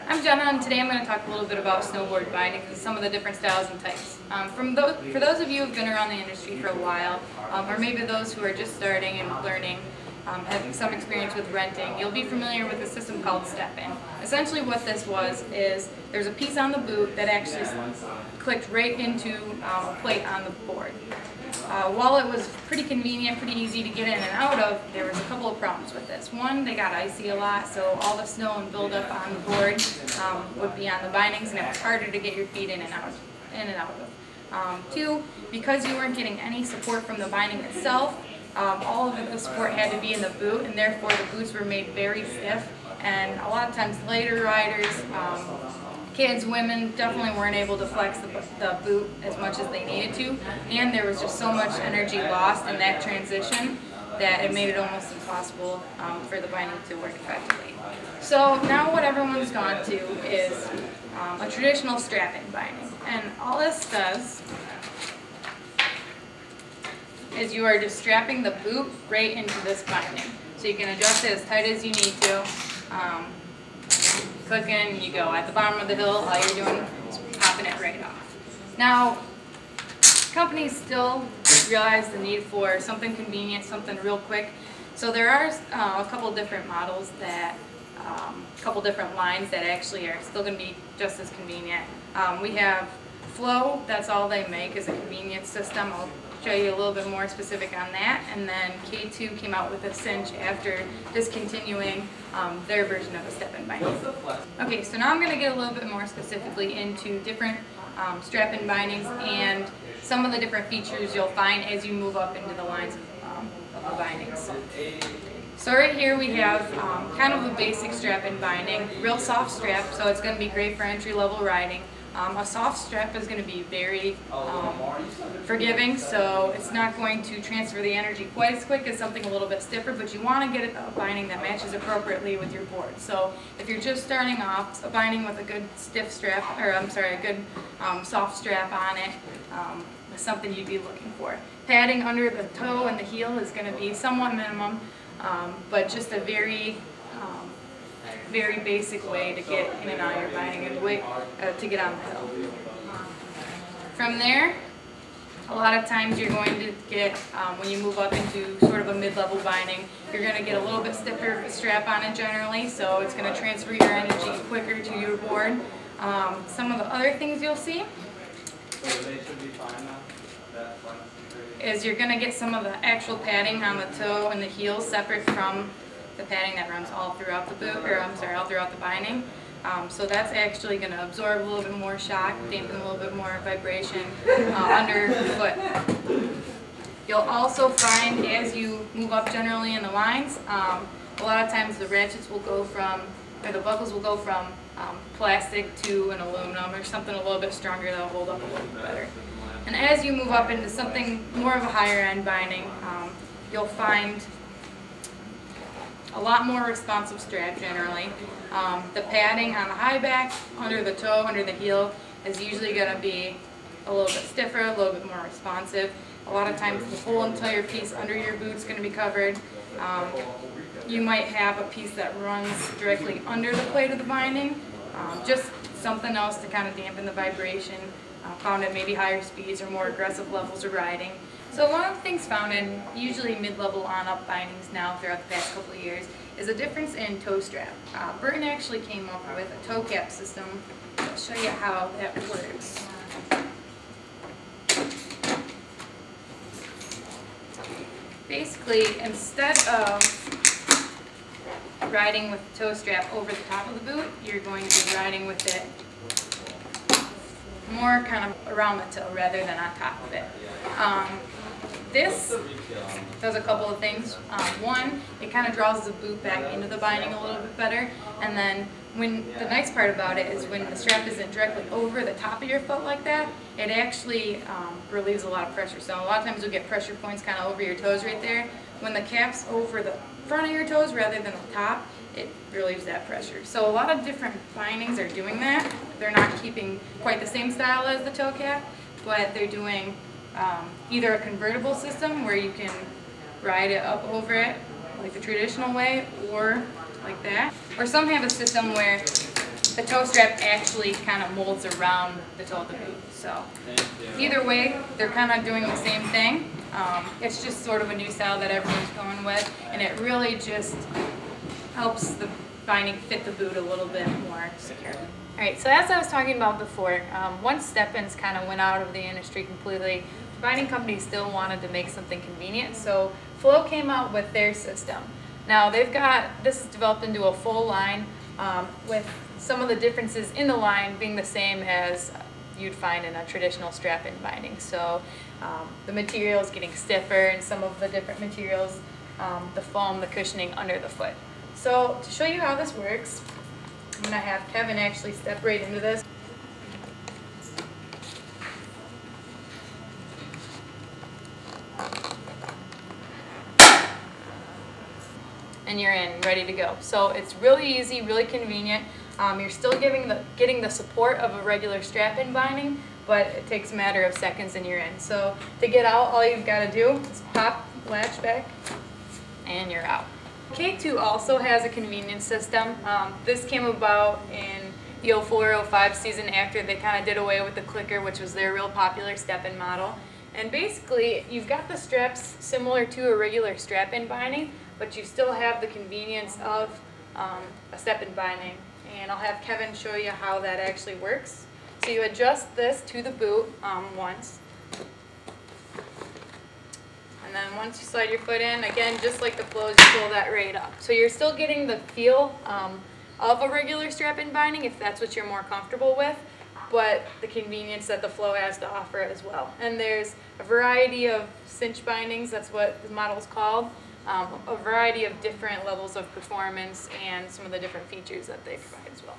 I'm Jenna, and today I'm going to talk a little bit about snowboard binding and some of the different styles and types. For those of you who have been around the industry for a while, or maybe those who are just starting and learning, having some experience with renting, you'll be familiar with a system called step-in. Essentially what this was is there's a piece on the boot that actually clicked right into a plate on the board. While it was pretty convenient, pretty easy to get in and out of, there was a couple of problems with this. One, they got icy a lot, so all the snow and buildup on the board would be on the bindings, and it was harder to get your feet in and out of. Two, because you weren't getting any support from the binding itself, all of the support had to be in the boot, and therefore the boots were made very stiff, and a lot of times later riders, kids, women definitely weren't able to flex the boot as much as they needed to, and there was just so much energy lost in that transition that it made it almost impossible for the binding to work effectively. So now what everyone's gone to is a traditional strap-in binding, and all this does is you are just strapping the boot right into this binding. So you can adjust it as tight as you need to. Click in, you go. At the bottom of the hill, all you're doing is popping it right off. Now, companies still realize the need for something convenient, something real quick. So there are a couple different models that, a couple different lines that actually are still going to be just as convenient. We have Flow, that's all they make is a convenience system. I'll show you a little bit more specific on that. And then K2 came out with a cinch after discontinuing their version of a step-in binding. Okay, so now I'm going to get a little bit more specifically into different strap-in bindings and some of the different features you'll find as you move up into the lines of the bindings. So right here we have kind of a basic strap-in binding, real soft strap, so it's going to be great for entry-level riding. A soft strap is going to be very forgiving, so it's not going to transfer the energy quite as quick as something a little bit stiffer, but you want to get a binding that matches appropriately with your board. So if you're just starting off, a binding with a good stiff strap, or I'm sorry, a good soft strap on it is something you'd be looking for. Padding under the toe and the heel is going to be somewhat minimum, but just a very basic way to get in and out of your binding and way to get on the hill. From there, a lot of times you're going to get, when you move up into sort of a mid-level binding, you're going to get a little bit stiffer strap on it generally, so it's going to transfer your energy quicker to your board. Some of the other things you'll see is you're going to get some of the actual padding on the toe and the heel separate from the padding that runs all throughout the boot, or I'm sorry, all throughout the binding. So that's actually going to absorb a little bit more shock, dampen a little bit more vibration underfoot. You'll also find as you move up generally in the lines, a lot of times the ratchets will go from, or the buckles will go from plastic to an aluminum or something a little bit stronger that'll hold up a little bit better. And as you move up into something more of a higher end binding, you'll find a lot more responsive strap generally. The padding on the high back, under the toe, under the heel is usually going to be a little bit stiffer, a little bit more responsive. A lot of times the whole entire piece under your boot is going to be covered. You might have a piece that runs directly under the plate of the binding, just something else to kind of dampen the vibration, found at maybe higher speeds or more aggressive levels of riding. So one of the things found in usually mid-level on-up bindings now throughout the past couple of years is a difference in toe strap. Burton actually came up with a toe cap system. I'll show you how that works. Basically, instead of riding with the toe strap over the top of the boot, you're going to be riding with it more kind of around the toe rather than on top of it. This does a couple of things. One, it kind of draws the boot back into the binding a little bit better, and then the nice part about it is when the strap isn't directly over the top of your foot like that, it actually relieves a lot of pressure. So a lot of times you'll get pressure points kind of over your toes right there. When the cap's over the front of your toes rather than the top, it relieves that pressure. So a lot of different bindings are doing that. They're not keeping quite the same style as the toe cap, but they're doing either a convertible system where you can ride it up over it like the traditional way, or like that. Or some have a system where the toe strap actually kind of molds around the toe of the boot. So either way, they're kind of doing the same thing. It's just sort of a new style that everyone's going with, and it really just helps the binding fit the boot a little bit more secure. Alright, so as I was talking about before, once step-ins kind of went out of the industry completely, binding companies still wanted to make something convenient, so Flow came out with their system. Now they've got, this is developed into a full line with some of the differences in the line being the same as you'd find in a traditional strap-in binding. So the material is getting stiffer, and some of the different materials, the foam, the cushioning under the foot. So to show you how this works, I'm going to have Kevin actually step right into this. And you're in, ready to go. So it's really easy, really convenient. You're still getting the support of a regular strap-in binding, but it takes a matter of seconds and you're in. So to get out, all you've got to do is pop latch back and you're out. K2 also has a convenience system. This came about in the 04-05 season after they kind of did away with the clicker, which was their real popular step-in model. And basically, you've got the straps similar to a regular strap-in binding, but you still have the convenience of a step-in binding. And I'll have Kevin show you how that actually works. So you adjust this to the boot once. And then once you slide your foot in, again, just like the Flows, you pull that right up. So you're still getting the feel of a regular strap-in binding if that's what you're more comfortable with, but the convenience that the Flow has to offer as well. And there's a variety of cinch bindings, that's what the model is called, a variety of different levels of performance and some of the different features that they provide as well.